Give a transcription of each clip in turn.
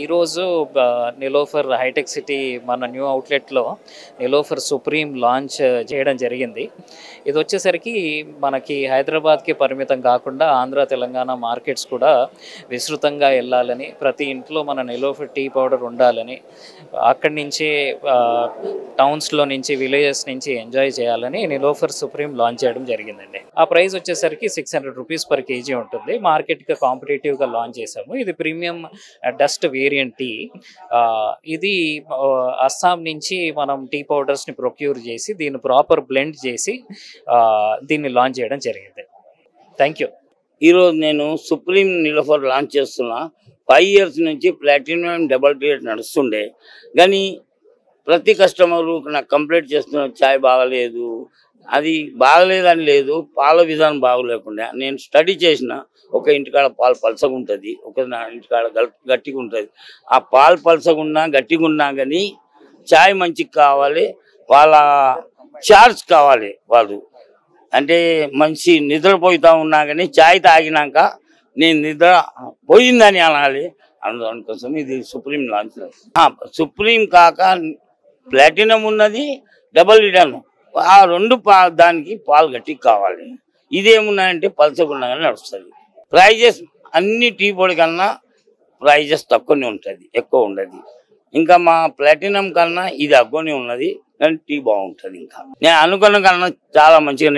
ఈరోజు Niloufer hitech city మన new అవుట్లెట్లో Niloufer supreme launch చేయడం జరిగింది. ఇది వచ్చేసరికి మనకి హైదరాబాద్కి పరిమితం కాకుండా ఆంధ్ర తెలంగాణ మార్కెట్స్ కూడా విస్తృతంగా వెళ్ళాలని, ప్రతి ఇంట్లో మన నిలోఫర్ టీ పౌడర్ ఉండాలని, అక్కడి నుంచి టౌన్స్లో నుంచి విలేజెస్ నుంచి ఎంజాయ్ చేయాలని నిలోఫర్ సుప్రీం లాంచ్ చేయడం జరిగిందండి. ఆ ప్రైస్ వచ్చేసరికి 600 రూపీస్ పర్ కేజీ ఉంటుంది. మార్కెట్గా కాంపిటేటివ్గా లాంచ్ చేసాము. ఇది ప్రీమియం డస్ట్ వేరియంట్ టీ. ఇది అస్సాం నుంచి మనం టీ పౌడర్స్ని ప్రొక్యూర్ చేసి దీన్ని ప్రాపర్ బ్లెండ్ చేసి దీన్ని లాంచ్ చేయడం జరిగింది. Thank you. ఈరోజు నేను సుప్రీం నిలోఫర్ లాంచ్ చేస్తున్నా. 5 years నుంచి ప్లాటినం డబల్ రేట్ నడుస్తుండే, కానీ ప్రతి కస్టమరు నాకు కంప్లైంట్ చేస్తున్న ఛాయ్ బాగలేదు, అది బాగలేదని లేదు, పాల విధానం బాగలేకుండా. నేను స్టడీ చేసిన, ఒక ఇంటికాడ పాలు పలసగా ఉంటుంది, ఒక ఇంటికాడ గట్టిగా ఉంటుంది. ఆ పాలు పలసగున్నా గట్టిగా ఉన్నా కానీ ఛాయ్ మంచిగా కావాలి, వాళ్ళ చార్జ్ కావాలి. వాళ్ళు అంటే మంచి నిద్రపోతా ఉన్నా కానీ ఛాయ్ తాగినాక నేను నిద్ర పోయిందని అనాలి. అందుకోసం ఇది సుప్రీం లాంచ్. సుప్రీం కాక ప్లాటినం ఉన్నది, డబల్ రిటర్న్, ఆ రెండు దానికి పాలు గట్టి కావాలి. ఇదేమున్నాయంటే పలసగున్నా కానీ నడుస్తుంది. ప్రైజెస్ అన్ని టీ పొడి కన్నా ప్రైజెస్ తక్కువనే ఉంటుంది, ఎక్కువ ఉండదు. ఇంకా మా ప్లాటినం కన్నా ఇది అగ్గోనే ఉన్నది, కానీ టీ బాగుంటుంది. ఇంకా నేను అనుకున్న కన్నా చాలా మంచిగా,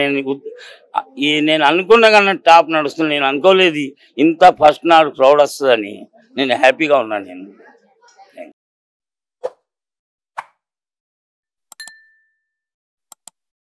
నేను అనుకున్న కన్నా టాప్ నడుస్తుంది. నేను అనుకోలేదు ఇంత ఫస్ట్ నాడు క్రౌడ్ వస్తుందని. నేను హ్యాపీగా ఉన్నాను. నేను